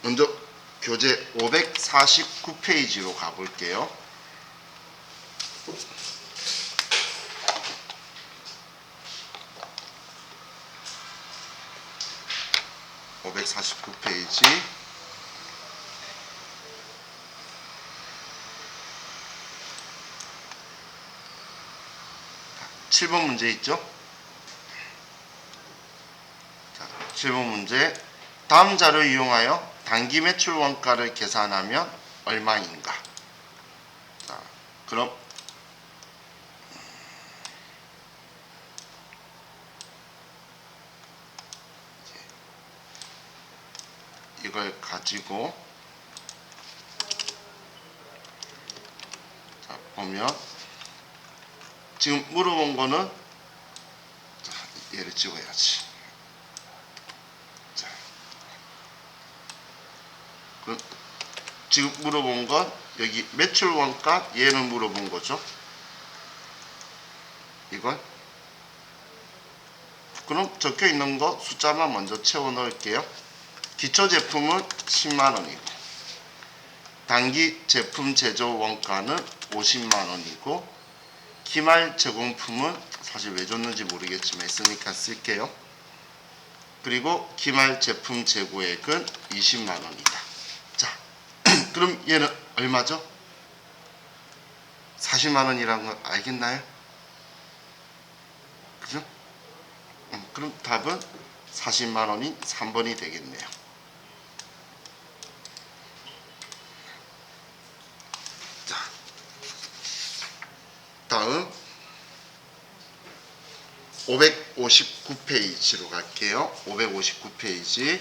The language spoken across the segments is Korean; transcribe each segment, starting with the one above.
먼저 교재 549페이지로 가볼게요. (549페이지) 7번 문제 있죠? 자, 7번 문제. 다음 자료를 이용하여 단기 매출 원가를 계산하면 얼마인가? 자, 그럼 이걸 가지고 자, 보면 지금 물어본 거는 자, 얘를 찍어야지. 자, 그럼 지금 물어본 건 여기 매출 원가 얘를 물어본 거죠. 이걸 그럼 적혀 있는 거 숫자만 먼저 채워 넣을게요. 기초 제품은 10만 원이고 단기 제품 제조 원가는 50만 원이고 기말 제공품은 사실 왜 줬는지 모르겠지만 있으니까 쓸게요. 그리고 기말 제품 재고액은 20만 원이다. 자, 그럼 얘는 얼마죠? 40만 원이라는 걸 알겠나요? 그죠? 그럼 답은 40만 원인 3번이 되겠네요. 자, 다음 559페이지로 갈게요. 559페이지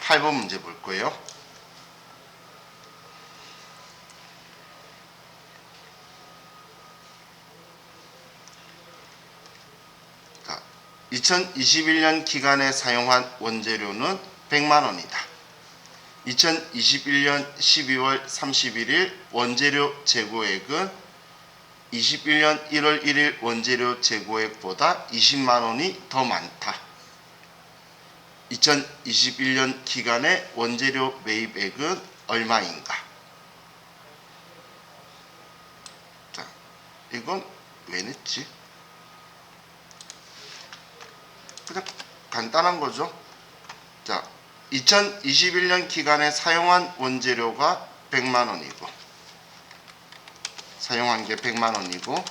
8번 문제 볼 거예요. 자, 2021년 기간에 사용한 원재료는 100만 원이다. 2021년 12월 31일 원재료 재고액은 21년 1월 1일 원재료 재고액보다 20만 원이 더 많다. 2021년 기간의 원재료 매입액은 얼마인가? 자, 이건 왜 냈지? 그냥 간단한 거죠. 자, 2021년 기간에 사용한 원재료가 100만 원이고 사용한 게 100만 원이고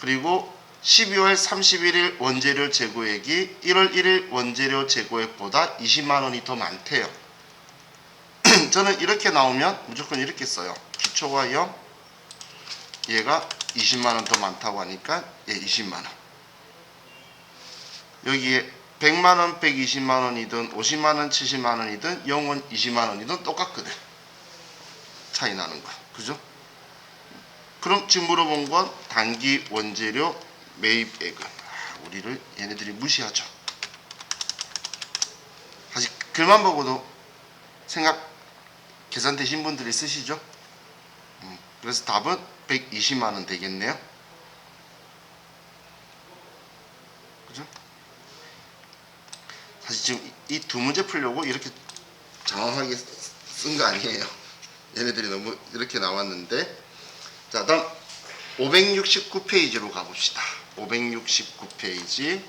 그리고 12월 31일 원재료 재고액이 1월 1일 원재료 재고액보다 20만 원이 더 많대요. 저는 이렇게 나오면 무조건 이렇게 써요. 기초가 0, 얘가 20만 원 더 많다고 하니까 얘 20만 원. 여기에 100만 원, 120만 원이든 50만 원, 70만 원이든 0원, 20만 원이든 똑같거든. 차이 나는 거. 그죠? 그럼 지금 물어본 건 단기 원재료 매입액은 우리를 얘네들이 무시하죠. 사실 글만 보고도 계산되신 분들이 쓰시죠. 그래서 답은 120만 원 되겠네요. 그죠? 사실 지금 이 두 문제 풀려고 이렇게 장황하게 쓴 거 아니에요. 얘네들이 너무 이렇게 나왔는데. 자, 다음 569페이지로 가봅시다. 569페이지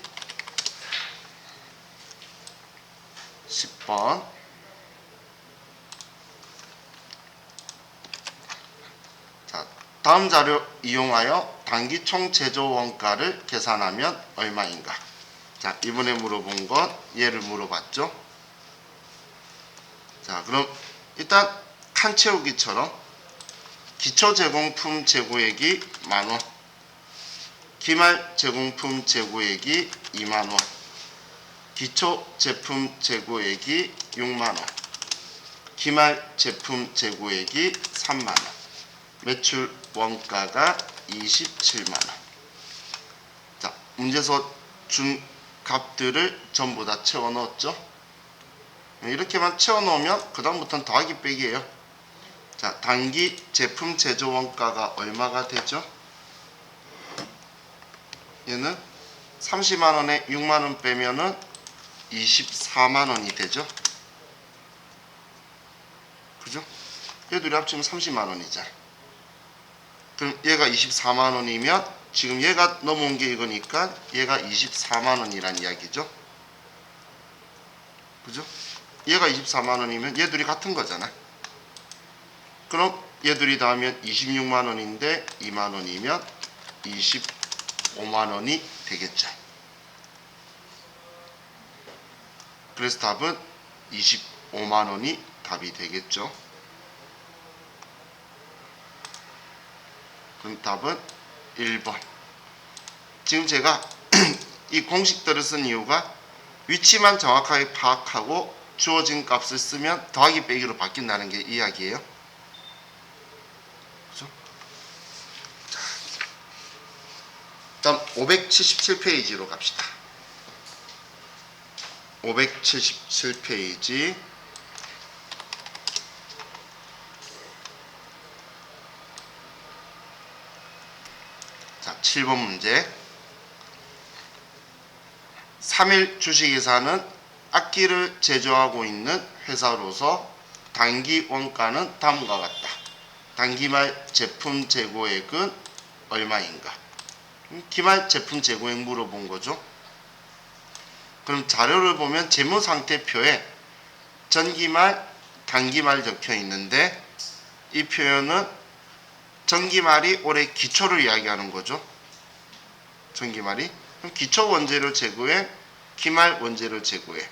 10번. 자, 다음 자료 이용하여 단기 총 제조 원가를 계산하면 얼마인가? 자, 이번에 물어본 건 얘를 물어봤죠. 자, 그럼 일단 칸 채우기처럼 기초 제공품 재고액이 만원, 기말 제공품 재고액이 2만원, 기초 제품 재고액이 6만원, 기말 제품 재고액이 3만원, 매출 원가가 27만원. 자, 문제에서 준 값들을 전부 다 채워 넣었죠. 이렇게만 채워 넣으면 그 다음부터는 더하기 빼기예요. 자, 단기 제품 제조 원가가 얼마가 되죠? 얘는 30만 원에 6만 원 빼면은 24만 원이 되죠. 그죠? 얘 둘이 합치면 30만 원이잖아. 그럼 얘가 24만 원이면 지금 얘가 넘어온 게 이거니까 얘가 24만 원이란 이야기죠. 그죠? 얘가 24만 원이면 얘 둘이 같은 거잖아. 그럼 얘 둘이 더하면 26만 원인데 2만 원이면 25만 원이 되겠죠. 그래서 답은 25만 원이 답이 되겠죠. 그럼 답은 1번. 지금 제가 이 공식들을 쓴 이유가 위치만 정확하게 파악하고 주어진 값을 쓰면 더하기 빼기로 바뀐다는 게 이야기예요. 그죠? 자, 다음 577페이지로 갑시다. 577페이지. 자, 7번 문제. 3일 주식회사는 악기를 제조하고 있는 회사로서 단기 원가는 다음과 같다. 단기말 제품 재고액은 얼마인가? 기말 제품 재고액 물어본 거죠. 그럼 자료를 보면 재무상태표에 전기말, 단기말 적혀 있는데 이 표현은 전기말이 올해 기초를 이야기하는 거죠. 전기말이. 그럼 기초 원재료 재고액, 기말 원재료 재고액,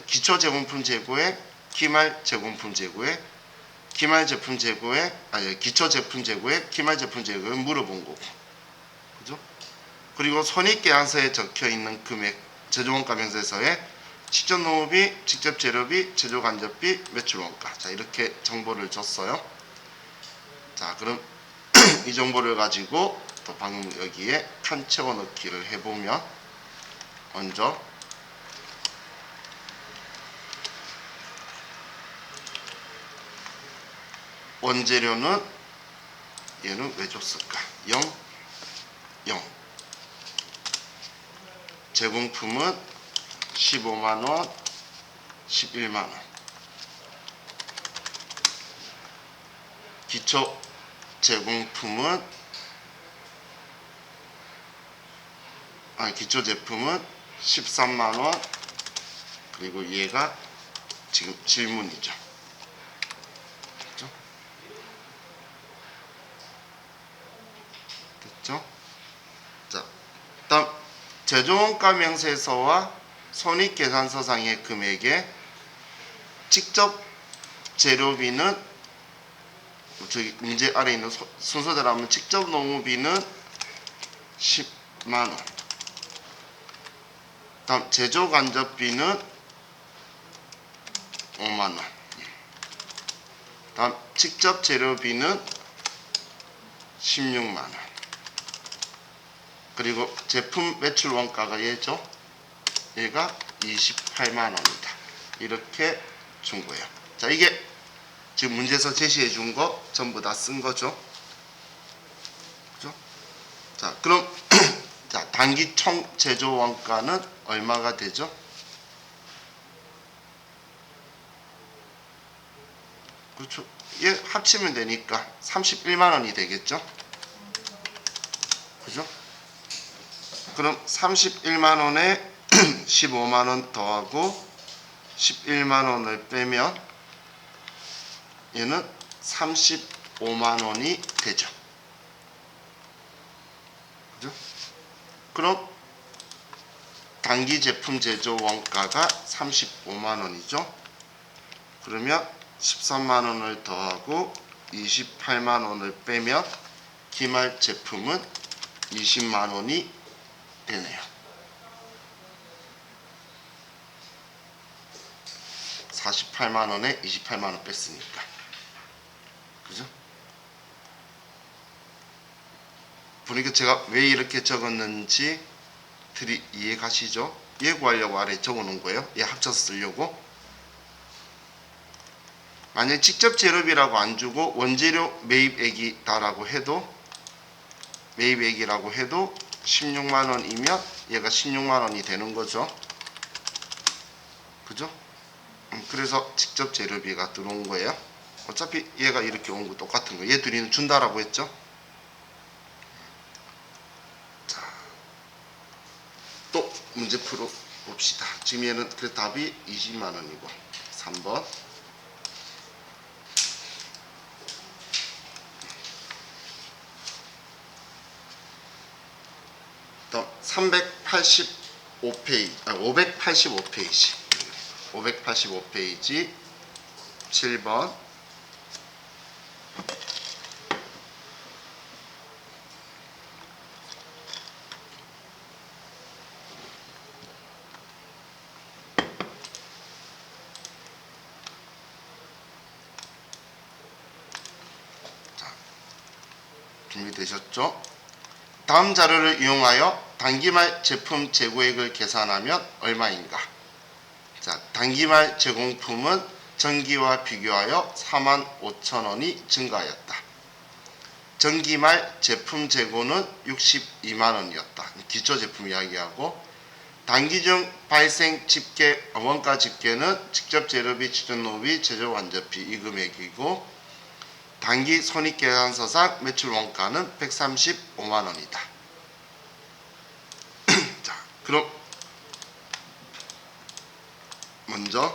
기초 제공품 재고액, 기말 제공품 재고액, 기말 제품 재고액, 기초 제품 재고액, 기말 제품 재고액 물어본 거고. 그죠? 그리고 손익계산서에 적혀 있는 금액, 제조원가 명세서에 직접 농업비, 직접 재료비, 제조간접비, 매출원가. 자, 이렇게 정보를 줬어요. 자, 그럼 이 정보를 가지고 또 방금 여기에 칸 채워 넣기를 해보면 먼저 원재료는 얘는 왜 줬을까? 0, 0. 제공품은 15만원, 11만원. 기초 제공품은 기초 제품은 13만원. 그리고 얘가 지금 질문이죠. 됐죠? 됐죠? 자, 다음 제조원가 명세서와 손익계산서상의 금액에 직접 재료비는 저기 문제 아래 있는 순서대로 하면 직접 농업비는 10만원. 다음 제조간접비는 5만원. 다음 직접 재료비는 16만원. 그리고 제품 매출 원가가 얘죠. 얘가 28만원이다. 이렇게 준 거예요. 자, 이게 지금 문제에서 제시해 준 거 전부 다 쓴 거죠. 그죠? 자, 그럼 자, 단기 총 제조 원가는 얼마가 되죠? 그렇죠. 얘 합치면 되니까 31만원이 되겠죠? 그죠? 그럼 31만원에 15만원 더하고 11만원을 빼면 얘는 35만원이 되죠. 그죠? 그럼 단기 제품 제조 원가가 35만원이죠. 그러면 13만원을 더하고 28만원을 빼면 기말 제품은 20만원이 되네요. 48만원에 28만원 뺐으니까. 그죠? 보니까 제가 왜 이렇게 적었는지 이해 가시죠? 얘 구하려고 아래 적어 놓은 거예요. 얘 합쳐서 쓰려고. 만약 직접 재료비라고 안 주고 원재료 매입액이다라고 해도 매입액이라고 해도 16만 원이면 얘가 16만 원이 되는 거죠. 그죠? 그래서 직접 재료비가 들어온 거예요. 어차피 얘가 이렇게 온 거 똑같은 거. 얘 둘이는 준다라고 했죠. 자, 또 문제 풀어 봅시다. 지금 얘는 그 답이 20만 원이고 3번. 다음 385페이지, 585페이지. 585페이지 7번. 자, 준비되셨죠? 다음 자료를 이용하여 단기말 제품 재고액을 계산하면 얼마인가? 자, 단기말 제공품은 전기와 비교하여 45,000원이 증가하였다. 전기말 제품 재고는 62만원이었다. 기초 제품 이야기하고, 단기 중 발생 집계, 원가 집계는 직접 재료비, 취준노비, 제조 완전비 이 금액이고, 단기 손익계산서상 매출 원가는 135만원이다. 자, 그럼 먼저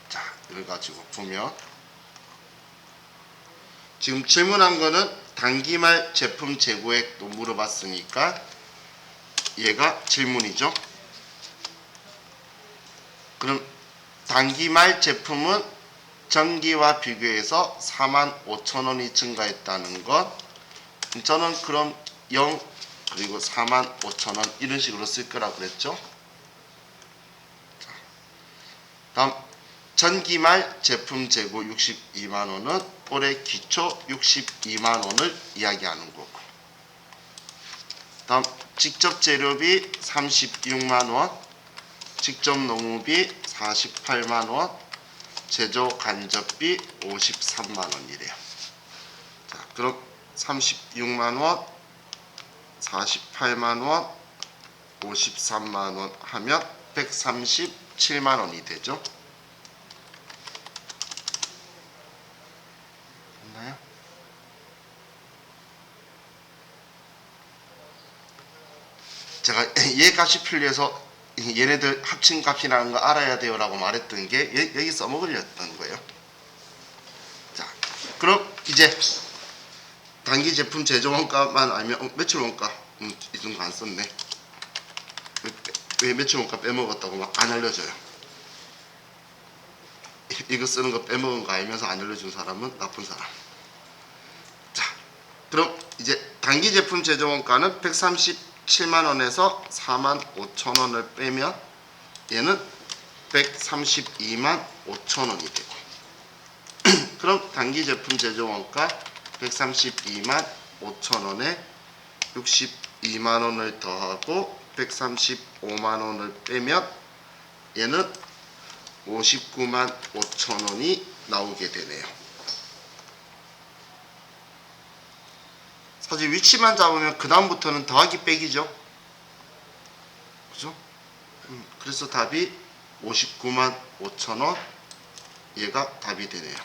자, 이걸 가지고 보면 지금 질문한 거는 단기말 제품 재고액도 물어봤으니까 얘가 질문이죠. 그럼 단기말 제품은 전기와 비교해서 45,000원이 증가했다는 것. 저는 그럼 0 그리고 45,000원 이런 식으로 쓸 거라고 그랬죠. 다음 전기말 제품 재고 62만원은 올해 기초 62만원을 이야기하는 거고, 다음 직접 재료비 36만원, 직접 농업비 48만원, 제조 간접비 53만원이래요. 자, 그럼 36만원, 48만원, 53만원 하면 137만원이 되죠. 됐나요? 제가 얘 값이 필요해서 얘네들 합친 값이라는 거 알아야 돼요 라고 말했던 게 여기 써먹으렸던 거예요. 자, 그럼 이제 단기 제품 제조 원가만 알면 매출 원가 이 정도 안 썼네. 왜 매출 원가 빼먹었다고 막 안 알려줘요. 이거 쓰는 거 빼먹은 거 알면서 안 알려준 사람은 나쁜 사람. 자, 그럼 이제 단기 제품 제조 원가는 137만원에서 45,000원을 빼면 얘는 132만 5천원이 되고, 그럼 단기 제품 제조 원가 132만 5천원에 62만원을 더하고 135만원을 빼면 얘는 59만 5천원이 나오게 되네요. 사실 위치만 잡으면 그 다음부터는 더하기 빼기죠. 그죠? 그래서 답이 59만 5천원, 얘가 답이 되네요.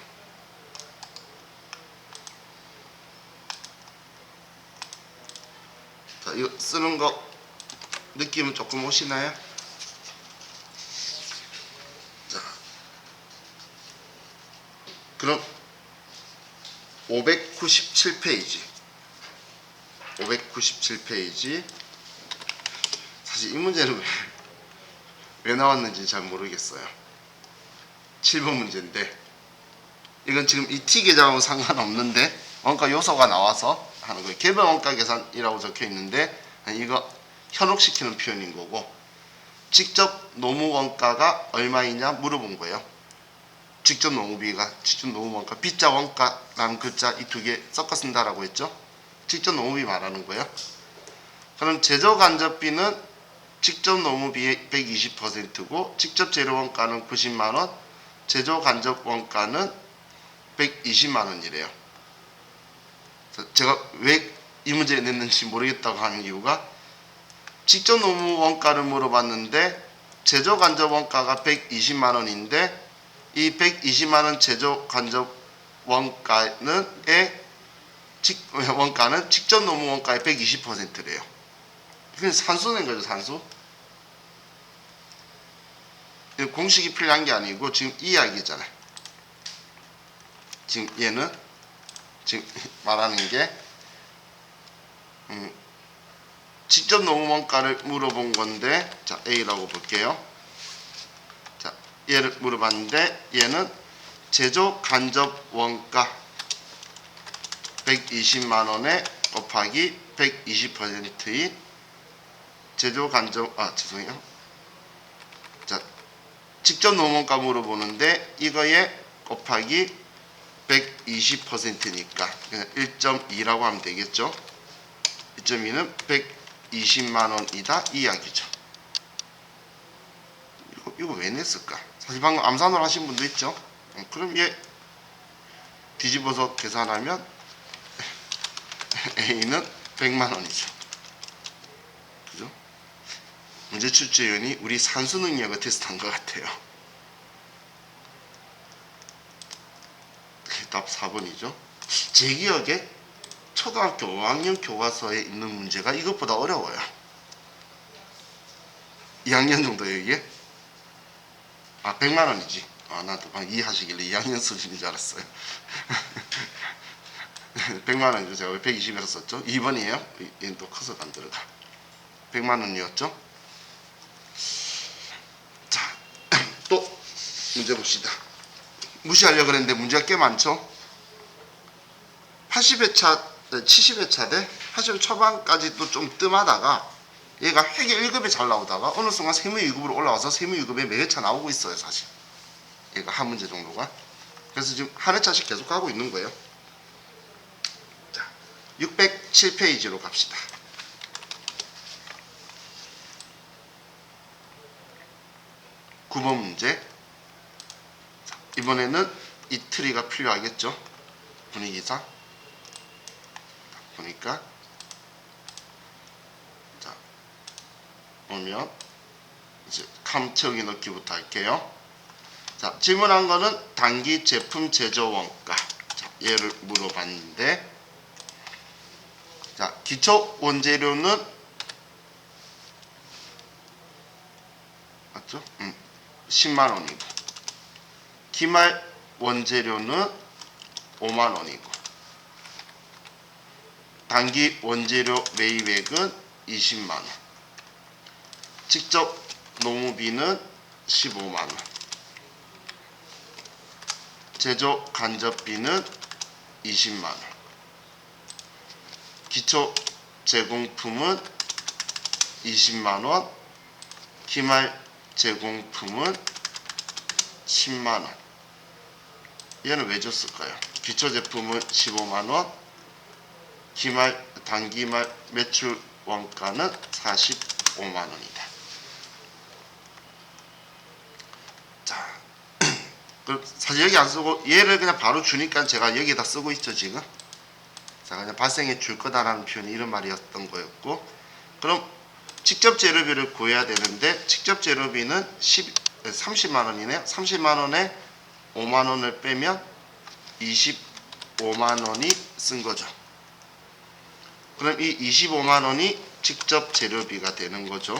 자, 이거 쓰는 거 느낌은 조금 오시나요? 자, 그럼 597페이지 사실 이 문제는 왜 나왔는지 잘 모르겠어요. 7번 문제인데 이건 지금 이 T 계좌하고 상관없는데 원가 요소가 나와서 하는 거예요. 개별 원가 계산이라고 적혀 있는데 이거 현혹시키는 표현인 거고, 직접 노무 원가가 얼마이냐 물어본 거예요. 직접 노무비가, 직접 노무 원가, B자 원가라는 글자 이 두 개 섞어 쓴다라고 했죠. 직접 노무비 말하는 거예요. 그럼 제조 간접비는 직접 노무비의 120%고 직접 재료 원가는 90만원, 제조 간접 원가는 120만원이래요. 제가 왜 이 문제를 냈는지 모르겠다고 하는 이유가 직접 노무 원가를 물어봤는데 제조 간접 원가가 120만 원인데 이 120만 원 제조 간접 원가는 직접 노무 원가의 120%래요. 그냥 산수 낸 거죠, 산수. 공식이 필요한 게 아니고 지금 이 이야기잖아요. 지금 얘는 지금 말하는 게 직접 노무 원가를 물어본 건데, 자 A라고 볼게요. 자 얘를 물어봤는데 얘는 제조 간접 원가 120만 원에 곱하기 120%인 제조 간접 죄송해요. 자 직접 노무 원가 물어보는데 이거에 곱하기 120%니까 1.2라고 하면 되겠죠. 1.2는 120만 원이다 이 이야기죠. 이거 왜 냈을까? 사실 방금 암산을 하신 분도 있죠. 그럼 얘 뒤집어서 계산하면 A는 100만 원이죠. 그죠? 문제 출제위원이 우리 산수 능력을 테스트한 것 같아요. 답 4번이죠. 제 기억에 초등학교 5학년 교과서에 있는 문제가 이것보다 어려워요. 2학년 정도예요 이게? 100만 원이지. 나도 이해하시길래 2학년 수준인 줄 알았어요. 100만 원이죠. 제가 왜 120에서 썼죠? 2번이에요. 얘는 또 커서 안 들어가. 100만 원이었죠. 자, 또 문제 봅시다. 무시하려고 그랬는데 문제가 꽤 많죠. 80회차, 70회차 대 80회 초반까지도 좀 뜸하다가 얘가 회계 1급에 잘 나오다가 어느 순간 세무 2급으로 올라와서 세무 2급에 매 회차 나오고 있어요. 사실 얘가 한 문제 정도가. 그래서 지금 한 회차씩 계속 가고 있는 거예요. 자, 607페이지로 갑시다. (9번) 문제. 자, 이번에는 이 트리가 필요하겠죠. 분위기상 보니까 자 보면 이제 감 채우기 넣기부터 할게요. 자 질문한 거는 단기 제품 제조 원가. 자 얘를 물어봤는데, 자 기초 원재료는 맞죠? 10만 원이고 기말 원재료는 5만 원이고 단기 원재료 매입액은 20만 원, 직접 노무비는 15만 원, 제조 간접비는 20만 원, 기초 제공품은 20만 원, 기말 제공품은 10만 원. 얘는 왜 줬을까요? 기초 제품은 15만 원, 단기말 매출 원가는 45만 원이다. 자, 사실 여기 안 쓰고 얘를 그냥 바로 주니까 제가 여기에다 쓰고 있죠 지금. 자, 그냥 발생해 줄 거다라는 표현이 이런 말이었던 거였고, 그럼 직접 재료비를 구해야 되는데 직접 재료비는 30만 원이네요. 30만 원에 5만 원을 빼면 25만 원이 쓴 거죠. 그럼 이 25만 원이 직접 재료비가 되는 거죠.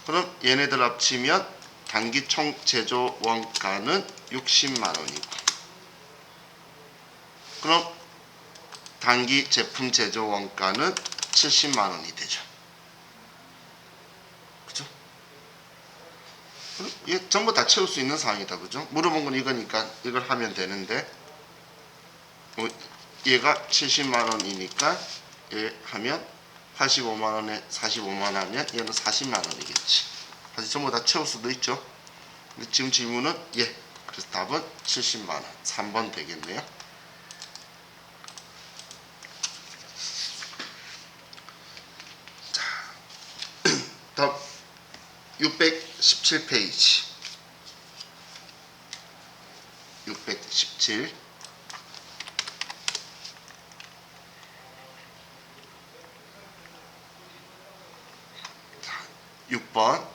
그럼 얘네들 합치면 단기 총 제조 원가는 60만 원이고, 그럼 단기 제품 제조 원가는 70만 원이 되죠. 그죠? 얘 전부 다 채울 수 있는 상황이다. 그죠? 물어본 건 이거니까 이걸 하면 되는데, 얘가 70만 원이니까 얘 하면 85만 원에 45만 원 하면 얘는 40만 원이겠지. 사실 전부 다 채울 수도 있죠. 근데 지금 질문은 그래서 답은 70만 원. 3번 되겠네요. 자, 다음 617페이지. 617. 6번.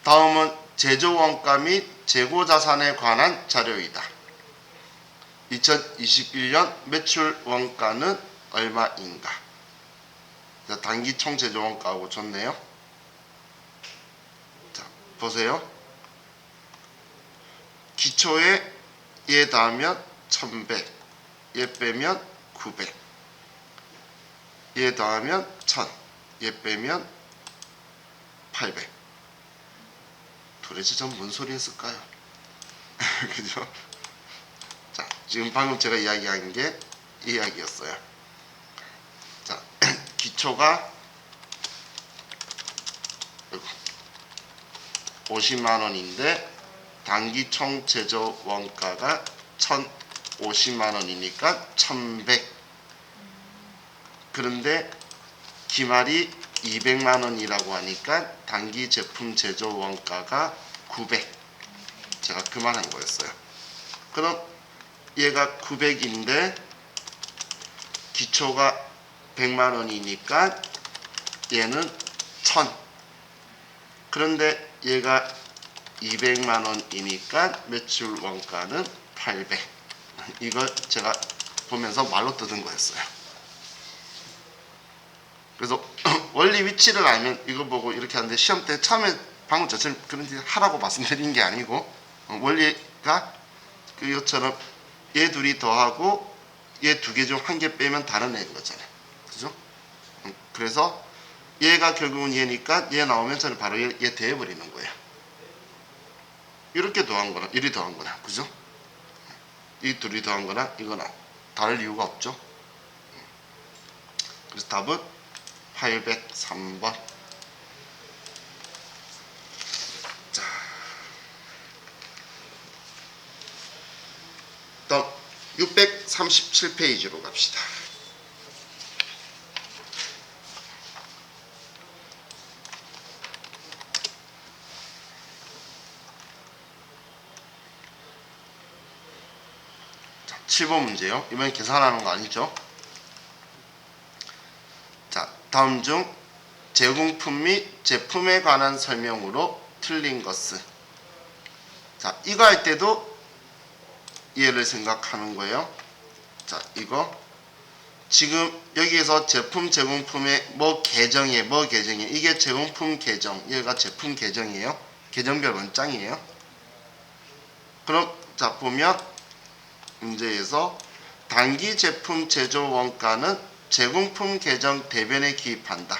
다음은 제조원가 및 재고자산에 관한 자료이다. 2021년 매출 원가는 얼마인가? 자, 단기 총 제조원가하고 줬네요. 자, 보세요. 기초에 얘 더하면 1100, 얘 빼면 900, 얘 더하면 1000, 얘 빼면 800. 도대체 전 뭔 소리 했을까요? 그죠? 자, 지금 방금 제가 이야기한 게 이 이야기였어요. 자, 기초가 50만 원인데 단기 총 제조 원가가 1,050만 원이니까 1,100. 그런데 기말이 200만 원이라고 하니까 단기 제품 제조 원가가 900. 제가 그만한 거였어요. 그럼 얘가 900인데 기초가 100만 원이니까 얘는 1000. 그런데 얘가 200만 원이니까 매출 원가는 800. 이걸 제가 보면서 말로 뜯은 거였어요. 그래서 원리 위치를 알면 이거 보고 이렇게 하는데 시험 때 처음에 방금 저처럼 그런 짓 하라고 말씀드린 게 아니고 원리가 이것처럼 얘 둘이 더하고 얘 두 개 중 한 개 빼면 다른 애인 거잖아요. 그죠? 그래서 얘가 결국은 얘니까 얘 나오면 저는 바로 얘 대해버리는 거예요. 이렇게 더한 거나 이리 더한 거나 그죠? 이 둘이 더한 거나 이거나 다를 이유가 없죠. 그래서 답은 803번. 자, 다음 637페이지로 갑시다. 자, 7번 문제요. 이번엔 계산하는 거 아니죠? 자, 다음 중 제공품 및 제품에 관한 설명으로 틀린 것은? 자, 이거 할 때도 얘를 생각하는 거예요. 자, 이거 지금 여기에서 제품 제공품의 뭐 계정이에요. 이게 제공품 계정, 얘가 제품 계정이에요. 계정별 원장이에요. 그럼 자 보면 문제에서 단기 제품 제조 원가는 제공품 계정 대변에 기입한다.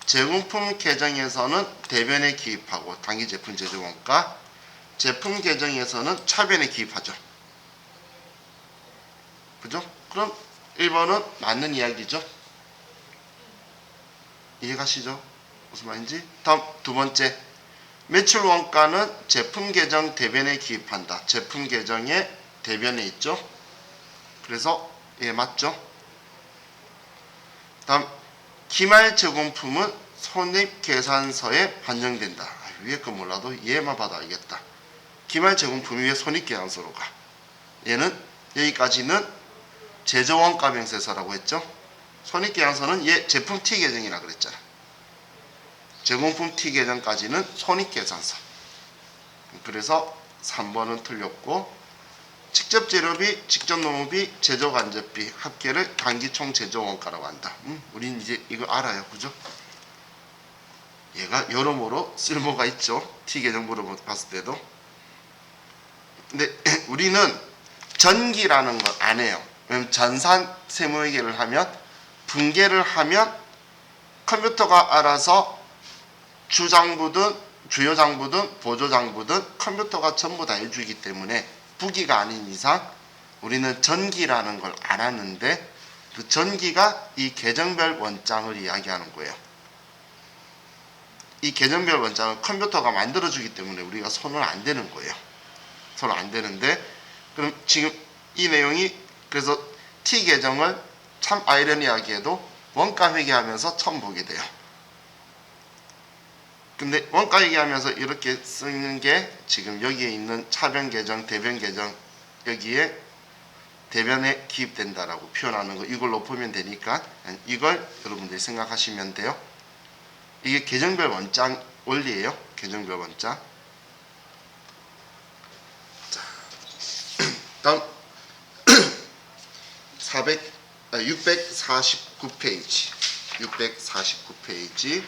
제공품 계정에서는 대변에 기입하고 단기 제품 제조 원가, 제품 계정에서는 차변에 기입하죠. 그죠? 그럼 1번은 맞는 이야기죠. 이해가시죠? 무슨 말인지? 다음 두 번째, 매출 원가는 제품 계정 대변에 기입한다. 제품 계정의 대변에 있죠. 그래서 예 맞죠. 다음 기말 제공품은 손익계산서에 반영된다. 위에 거 몰라도 얘만 봐도 알겠다. 기말 제공품이 왜 손익계산서로 가? 얘는 여기까지는 제조원가 명세서라고 했죠. 손익계산서는 얘 제품 T 계정이라 그랬잖아. 제공품 T 계정까지는 손익계산서. 그래서 3번은 틀렸고, 직접 재료비, 직접 노무비, 제조 간접비 합계를 단기 총 제조 원가라고 한다. 우린 이제 이거 알아요, 그죠? 얘가 여러모로 쓸모가 있죠. T 계정 물어봤을 때도. 근데 우리는 전기라는 걸 안 해요. 왜냐면 전산 세무회계를 하면 분계를 하면 컴퓨터가 알아서 주장부든 주요장부든 보조장부든 컴퓨터가 전부 다 해주기 때문에 부기가 아닌 이상 우리는 전기라는 걸 안 하는데 그 전기가 이 계정별 원장을 이야기하는 거예요. 이 계정별 원장은 컴퓨터가 만들어주기 때문에 우리가 손을 안 대는 거예요. 손을 안 대는데 그럼 지금 이 내용이 그래서 T 계정을 참 아이러니하게도 원가 회계하면서 처음 보게 돼요. 근데 원가 얘기하면서 이렇게 쓰는 게 지금 여기에 있는 차변 계정, 대변 계정 여기에 대변에 기입된다라고 표현하는 거 이걸로 보면 되니까 이걸 여러분들이 생각하시면 돼요. 이게 계정별 원장 원리예요. 계정별 원장. 자, 다음 649페이지 649페이지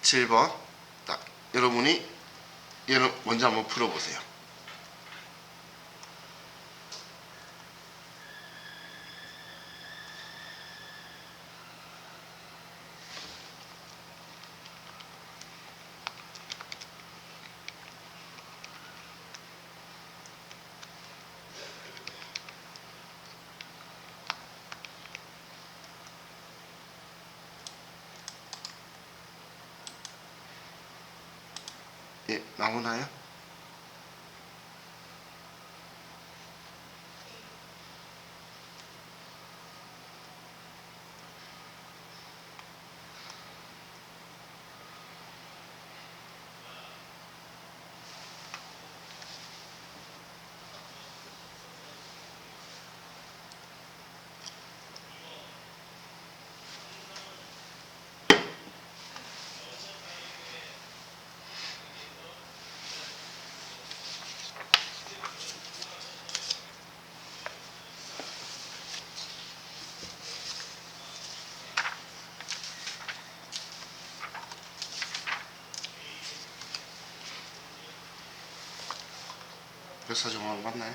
7번 딱 여러분이 얘는 먼저 한번 풀어보세요. 예, 나오나요? 백사정황 맞나요?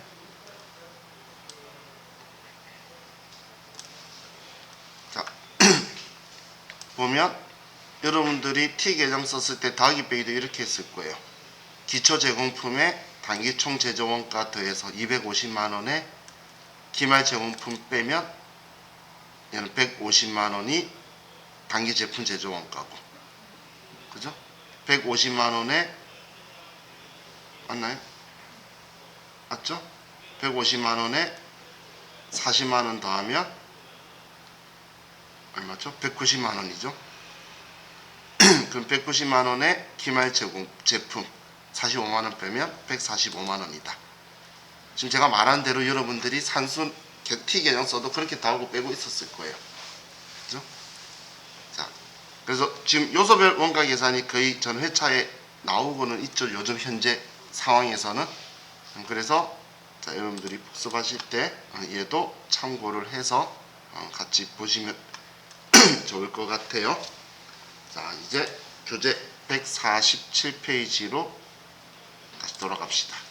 자, 보면 여러분들이 T 계정 썼을 때 더하기 빼기도 이렇게 했을 거예요. 기초 제공품에 단기 총 제조 원가 더해서 250만원에 기말 제공품 빼면 얘는 150만원이 단기 제품 제조 원가고, 그죠? 150만원에 맞나요? 맞죠? 150만원에 40만원 더하면 얼마죠? 190만원이죠. 그럼 190만원에 기말 제품 45만원 빼면 145만원이다. 지금 제가 말한 대로 여러분들이 산수 T 계정 써도 그렇게 더하고 빼고 있었을 거예요. 그죠? 자, 그래서 지금 요소별 원가 계산이 거의 전 회차에 나오고는 있죠. 요즘 현재 상황에서는. 그래서 자, 여러분들이 복습하실 때 얘도 참고를 해서 같이 보시면 좋을 것 같아요. 자, 이제 교재 147페이지로 다시 돌아갑시다.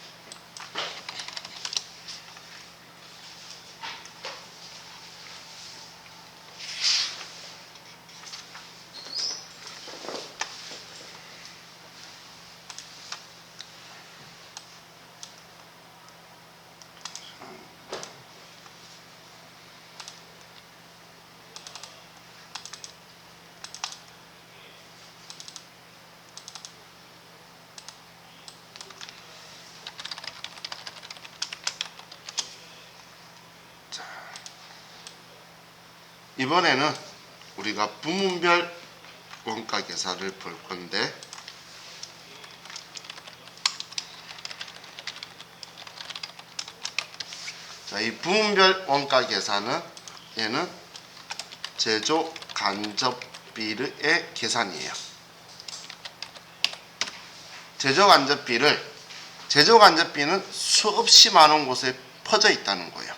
이번에는 우리가 부문별 원가 계산을 볼 건데, 자, 이 부문별 원가 계산은 얘는 제조 간접비의 계산이에요. 제조 간접비는 수없이 많은 곳에 퍼져 있다는 거예요.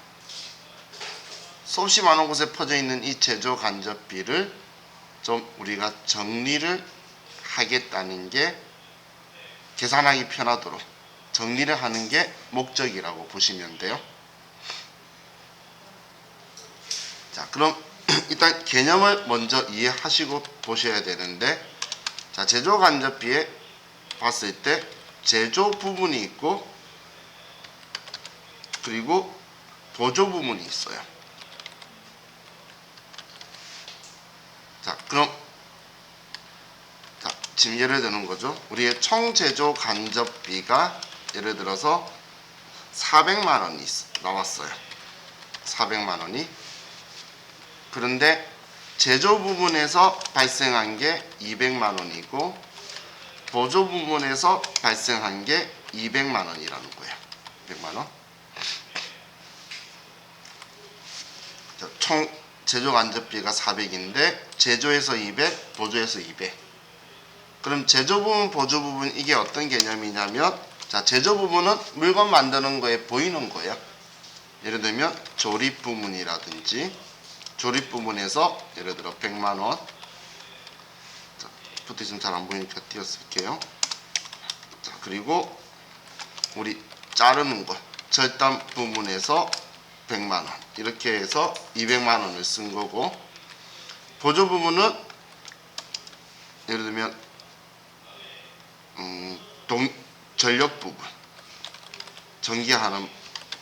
수없이 많은 곳에 퍼져 있는 이 제조 간접비를 좀 우리가 정리를 하겠다는 게, 계산하기 편하도록 정리를 하는 게 목적이라고 보시면 돼요. 자, 그럼 일단 개념을 먼저 이해하시고 보셔야 되는데, 자, 제조 간접비에 봤을 때 제조 부분이 있고 그리고 보조 부분이 있어요. 자, 그럼 자, 지금 예를 드는 거죠. 우리의 총 제조 간접비가 예를 들어서 400만 원이 나왔어요. 400만 원이. 그런데 제조 부분에서 발생한 게 200만 원이고 보조 부분에서 발생한 게 200만 원이라는 거예요. 200만 원. 자, 총 제조 간접비가 400인데 제조에서 200, 보조에서 200. 그럼 제조 부분, 보조 부분 이게 어떤 개념이냐면 자, 제조 부분은 물건 만드는 거에 보이는 거예요. 예를 들면 조립 부분이라든지 조립 부분에서 예를 들어 100만 원. 자, 붙어 있으면 잘 안 보이니까 띄어쓸게요. 자, 그리고 우리 자르는 거 절단 부분에서 100만 원. 이렇게 해서 200만 원을 쓴 거고 보조 부분은 예를 들면 전력 부분 전기하는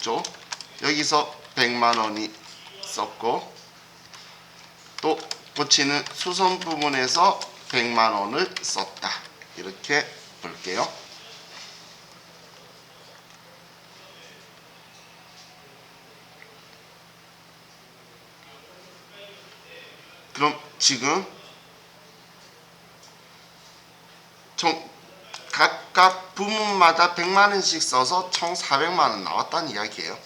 쪽 여기서 100만 원이 썼고 또 고치는 수선 부분에서 100만 원을 썼다. 이렇게 볼게요. 그럼 지금 총 각각 부문마다 100만 원씩 써서 총 400만 원 나왔다는 이야기예요.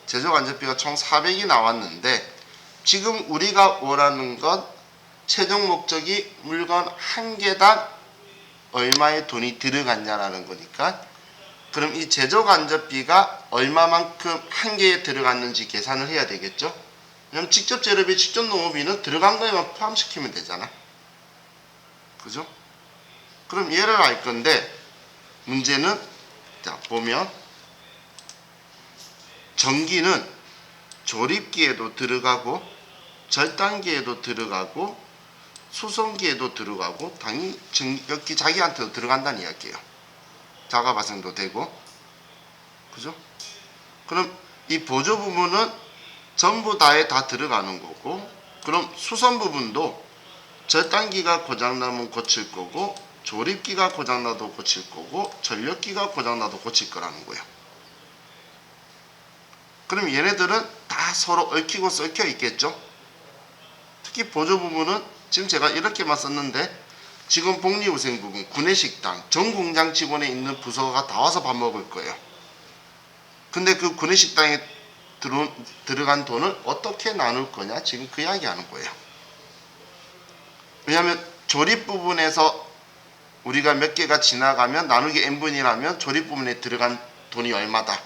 제조 간접비가 총 400이 나왔는데 지금 우리가 원하는 건 최종 목적이 물건 한 개당 얼마의 돈이 들어갔냐라는 거니까 그럼 이 제조 간접비가 얼마만큼 한 개에 들어갔는지 계산을 해야 되겠죠. 왜냐면 직접 재료비, 직접 농업비는 들어간 거에만 포함시키면 되잖아. 그죠? 그럼 얘를 알 건데 문제는 자 보면 전기는 조립기에도 들어가고 절단기에도 들어가고 수송기에도 들어가고 당연히 전력기 자기한테도 들어간다는 이야기예요. 자가 발생도 되고 그죠? 그럼 이 보조 부분은 전부 다에 다 들어가는 거고 그럼 수선 부분도 절단기가 고장나면 고칠 거고 조립기가 고장나도 고칠 거고 전력기가 고장나도 고칠 거라는 거예요. 그럼 얘네들은 다 서로 얽히고 썩혀 있겠죠. 특히 보조 부분은 지금 제가 이렇게만 썼는데 지금 복리후생 부분, 구내식당, 전 공장 직원에 있는 부서가 다 와서 밥 먹을 거예요. 근데 그 구내식당에 들어간 돈을 어떻게 나눌 거냐 지금 그 이야기 하는 거예요. 왜냐하면 조립 부분에서 우리가 몇 개가 지나가면 나누기 n분이라면 조립 부분에 들어간 돈이 얼마다.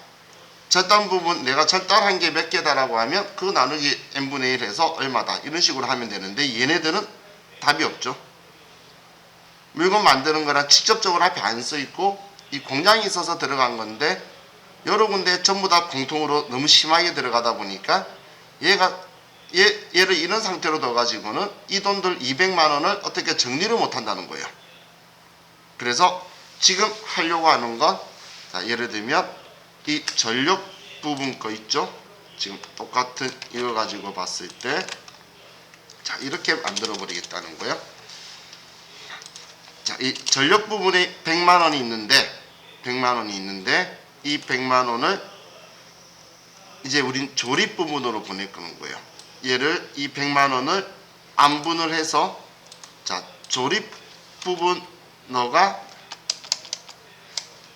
절단 부분 내가 절단한 게 몇 개다라고 하면 그 나누기 n분의 1 해서 얼마다. 이런 식으로 하면 되는데 얘네들은 답이 없죠. 물건 만드는 거랑 직접적으로 앞에 안 써 있고 이 공장이 있어서 들어간 건데 여러 군데 전부 다 공통으로 너무 심하게 들어가다 보니까 얘를 이런 상태로 둬가지고는 이 돈들 200만 원을 어떻게 정리를 못 한다는 거예요. 그래서 지금 하려고 하는 건 자, 예를 들면 이 전력 부분 거 있죠. 지금 똑같은 이거 가지고 봤을 때 자 이렇게 만들어 버리겠다는 거예요. 자, 이 전력 부분에 100만 원이 있는데 이 100만 원을 이제 우린 조립 부분으로 보낼 거예요. 얘를 이 100만 원을 안분을 해서 자 조립 부분 너가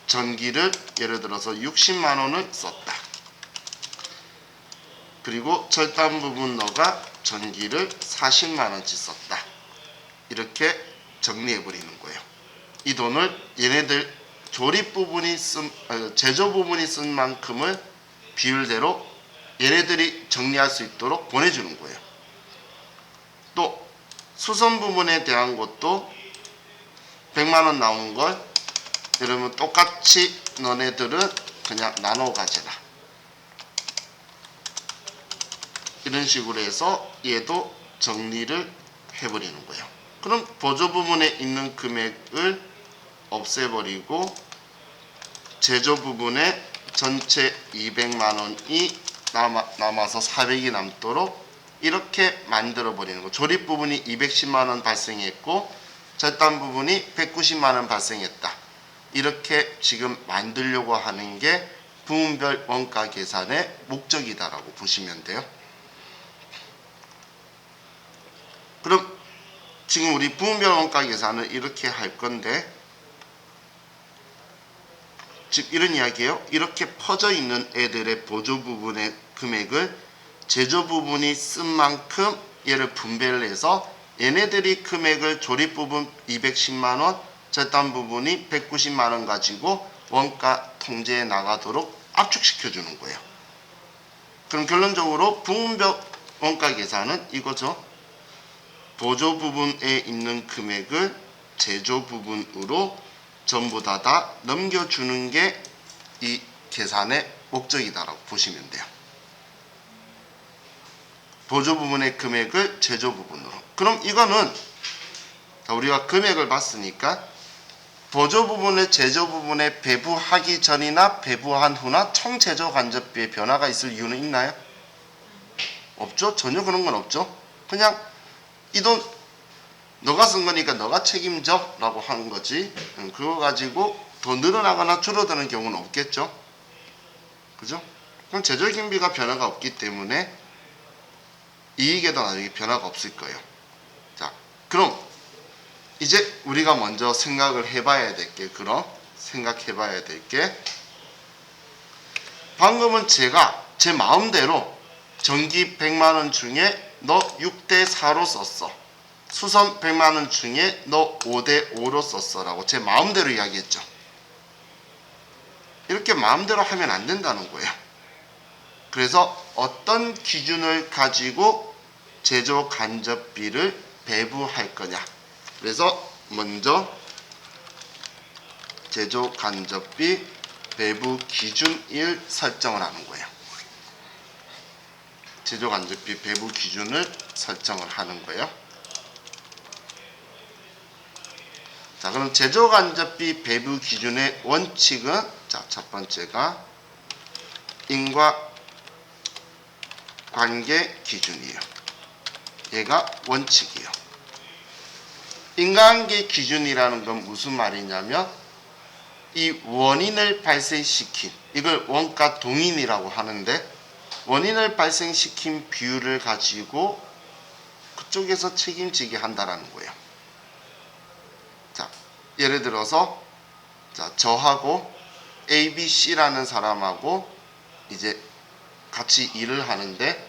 전기를 예를 들어서 60만 원을 썼다. 그리고 절단 부분 너가 전기를 40만 원치 썼다. 이렇게 정리해 버리는 거예요. 이 돈을 얘네들 조립 부분이 제조 부분이 쓴 만큼을 비율대로 얘네들이 정리할 수 있도록 보내주는 거예요. 또 수선 부분에 대한 것도 100만 원 나온 걸 여러분 똑같이 너네들은 그냥 나눠 가져라. 이런 식으로 해서 얘도 정리를 해버리는 거예요. 그럼 보조 부분에 있는 금액을 없애버리고 제조 부분에 전체 200만 원이 남아서 400이 남도록 이렇게 만들어 버리는 거. 조립 부분이 210만 원 발생했고 절단 부분이 190만 원 발생했다. 이렇게 지금 만들려고 하는 게 부문별 원가 계산의 목적이다라고 보시면 돼요. 그럼 지금 우리 부문별 원가 계산을 이렇게 할 건데 즉 이런 이야기예요. 이렇게 퍼져 있는 애들의 보조 부분의 금액을 제조 부분이 쓴 만큼 얘를 분배를 해서 얘네들이 금액을 조립 부분 210만원, 절단 부분이 190만원 가지고 원가 통제에 나가도록 압축시켜 주는 거예요. 그럼 결론적으로 부분별 원가 계산은 이거죠. 보조 부분에 있는 금액을 제조 부분으로 전부 다 넘겨주는 게 이 계산의 목적이다라고 보시면 돼요. 보조 부분의 금액을 제조 부분으로. 그럼 이거는 우리가 금액을 봤으니까 보조 부분을 제조 부분에 배부하기 전이나 배부한 후나 총 제조 간접비의 변화가 있을 이유는 있나요? 없죠. 전혀 그런 건 없죠. 그냥 이 돈 너가 쓴 거니까 너가 책임져 라고 하는 거지, 그거 가지고 더 늘어나거나 줄어드는 경우는 없겠죠. 그죠? 그럼 제조기능비가 변화가 없기 때문에 이익에도 나중에 변화가 없을 거예요. 자, 그럼 이제 우리가 먼저 생각을 해봐야 될 게, 생각해봐야 될 게, 방금은 제가 제 마음대로 전기 100만원 중에 너 6대4로 썼어, 수선 100만원 중에 너 5대5로 썼어 라고 제 마음대로 이야기했죠. 이렇게 마음대로 하면 안 된다는 거예요. 그래서 어떤 기준을 가지고 제조 간접비를 배부할 거냐. 그래서 먼저 제조 간접비 배부 기준일 설정을 하는 거예요. 제조 간접비 배부 기준을 설정을 하는 거예요. 자, 그럼 제조 간접비 배부 기준의 원칙은, 자, 첫 번째가 인과관계 기준이에요. 얘가 원칙이에요. 인과관계 기준이라는 건 무슨 말이냐면 이 원인을 발생시킨, 이걸 원가 동인이라고 하는데, 원인을 발생시킨 비율을 가지고 그쪽에서 책임지게 한다라는 거예요. 자, 예를 들어서, 자, 저하고 ABC라는 사람하고 이제 같이 일을 하는데,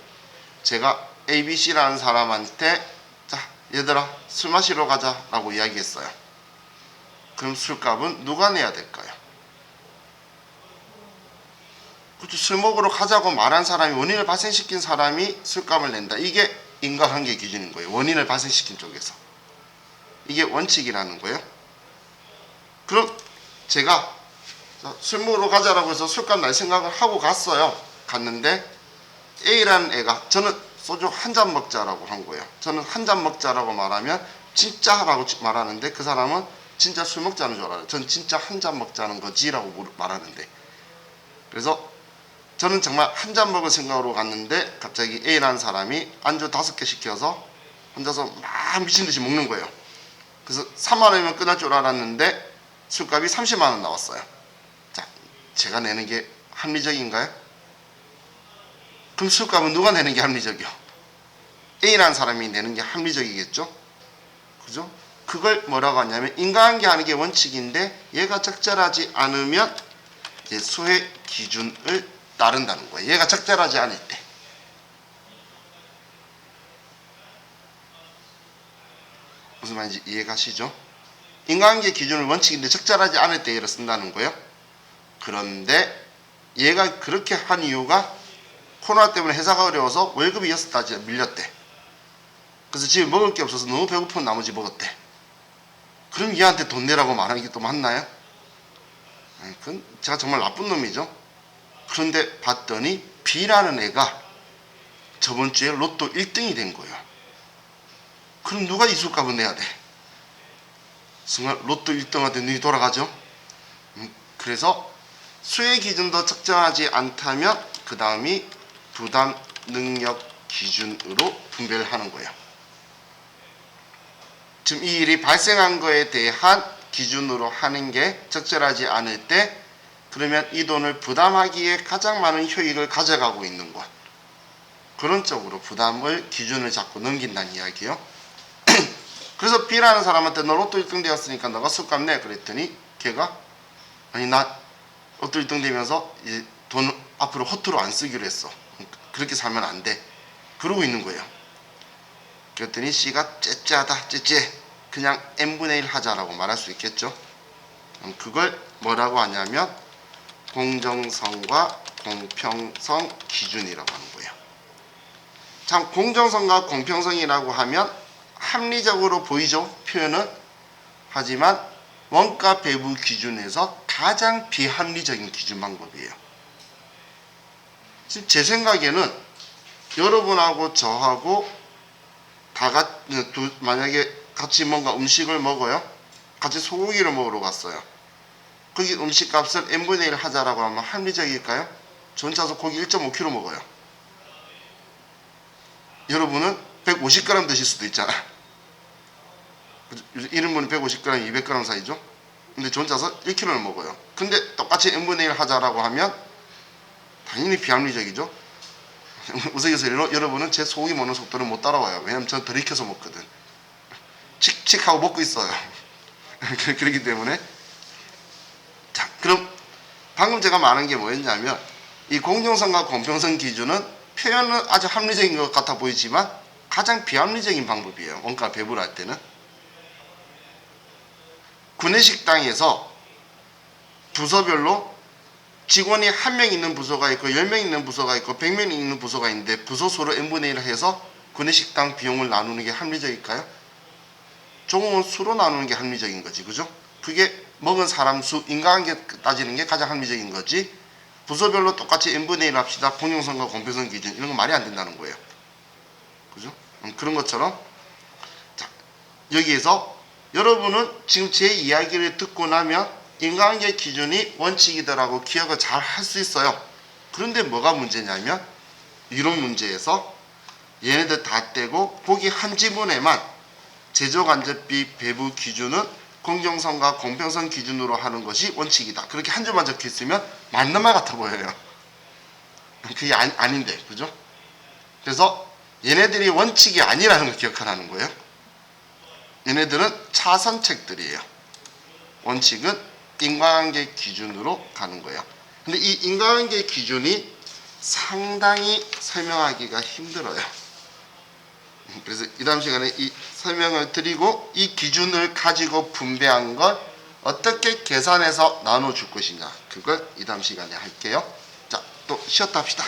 제가 ABC라는 사람한테 자, 얘들아 술 마시러 가자 라고 이야기했어요. 그럼 술값은 누가 내야 될까요? 그렇죠. 술 먹으러 가자고 말한 사람이, 원인을 발생시킨 사람이 술값을 낸다. 이게 인과관계 기준인 거예요. 원인을 발생시킨 쪽에서. 이게 원칙이라는 거예요. 그럼 제가 술 먹으러 가자라고 해서 술값 날 생각을 하고 갔어요. 갔는데 A라는 애가, 저는 소주 한 잔 먹자라고 한 거예요. 저는 한 잔 먹자라고 말하면 진짜라고 말하는데, 그 사람은 진짜 술 먹자는 줄 알아요. 전 진짜 한 잔 먹자는 거지 라고 말하는데, 그래서 저는 정말 한 잔 먹을 생각으로 갔는데 갑자기 A라는 사람이 안주 5개 시켜서 혼자서 막 미친듯이 먹는 거예요. 그래서 3만원이면 끝날 줄 알았는데 술값이 30만원 나왔어요. 자, 제가 내는 게 합리적인가요? 그럼 술값은 누가 내는 게 합리적이요? A라는 사람이 내는 게 합리적이겠죠? 그죠? 그걸 뭐라고 하냐면 인과관계 하는 게 원칙인데, 얘가 적절하지 않으면 이제 소액 기준을 따른다는 거예요. 얘가 적절하지 않을 때. 무슨 말인지 이해가시죠? 인과관계 기준을 원칙인데 적절하지 않을 때 얘를 쓴다는 거예요. 그런데 얘가 그렇게 한 이유가 코로나 때문에 회사가 어려워서 월급이 6달째 밀렸대. 그래서 집에 먹을 게 없어서 너무 배고픈 나머지 먹었대. 그럼 얘한테 돈 내라고 말하는 게 또 맞나요? 그건 제가 정말 나쁜 놈이죠. 그런데 봤더니 B라는 애가 저번 주에 로또 1등이 된 거예요. 그럼 누가 이 술값을 내야 돼? 순간 로또 1등한테 눈이 돌아가죠. 그래서 수혜 기준도 적정하지 않다면 그 다음이 부담 능력 기준으로 분배를 하는 거예요. 지금 이 일이 발생한 거에 대한 기준으로 하는 게 적절하지 않을 때, 그러면 이 돈을 부담하기에 가장 많은 효익을 가져가고 있는 것, 그런 쪽으로 부담을 기준을 잡고 넘긴다는 이야기예요. 그래서 B라는 사람한테 너 로또 1등 되었으니까 너가 술값 내 그랬더니 걔가, 아니 나 로또 1등 되면서 이제 돈 앞으로 허투루 안 쓰기로 했어. 그렇게 살면 안 돼. 그러고 있는 거예요. 그랬더니 C가 째째하다, 째째, 그냥 n분의 1 하자라고 말할 수 있겠죠. 그걸 뭐라고 하냐면 공정성과 공평성 기준이라고 하는 거예요. 참, 공정성과 공평성이라고 하면 합리적으로 보이죠, 표현은. 하지만 원가 배분 기준에서 가장 비합리적인 기준 방법이에요. 지금 제 생각에는 여러분하고 저하고 만약에 같이 뭔가 음식을 먹어요. 같이 소고기를 먹으러 갔어요. 거기 음식값을 n분의 1 하자라고 하면 합리적일까요? 저 혼자서 고기 1.5kg 먹어요. 여러분은 150g 드실 수도 있잖아요. 1인분은 150g, 200g 사이죠. 근데 저 혼자서 1kg를 먹어요. 근데 똑같이 n분의 1 하자라고 하면 당연히 비합리적이죠. 우스갯소리로 여러분은 제 소고기 먹는 속도를 못 따라와요. 왜냐면 저는 덜 익혀서 먹거든. 칙칙하고 먹고 있어요. 그렇기 때문에. 자, 그럼 방금 제가 말한 게 뭐였냐면, 이 공정성과 공평성 기준은 표현은 아주 합리적인 것 같아 보이지만 가장 비합리적인 방법이에요. 원가 배분할 때는. 구내식당에서 부서별로 직원이 1명 있는 부서가 있고 10명 있는 부서가 있고 100명 있는 부서가 있는데 부서 수로 n분의 1을 해서 구내식당 비용을 나누는 게 합리적일까요? 조금은 수로 나누는 게 합리적인 거지, 그죠? 그게 먹은 사람 수, 인과관계 따지는 게 가장 합리적인 거지, 부서별로 똑같이 n분의 1 합시다, 공정성과 공평성 기준, 이런 건 말이 안 된다는 거예요. 그죠? 그런 것처럼, 자, 여기에서 여러분은 지금 제 이야기를 듣고 나면 인과관계 기준이 원칙이더라고 기억을 잘 할 수 있어요. 그런데 뭐가 문제냐면, 이론 문제에서 얘네들 다 떼고 거기 한 지문에만 제조간접비 배분 기준은 공정성과 공평성 기준으로 하는 것이 원칙이다, 그렇게 한 줄만 적혀 있으면 맞는 말 같아 보여요. 그게 아닌데, 그죠? 그래서 얘네들이 원칙이 아니라는 걸 기억하라는 거예요. 얘네들은 차선책들이에요. 원칙은 인과관계 기준으로 가는 거예요. 근데 이 인과관계 기준이 상당히 설명하기가 힘들어요. 그래서 이 다음 시간에 이 설명을 드리고 이 기준을 가지고 분배한 걸 어떻게 계산해서 나눠줄 것이냐, 그걸 이 다음 시간에 할게요. 자, 또 쉬었다 합시다.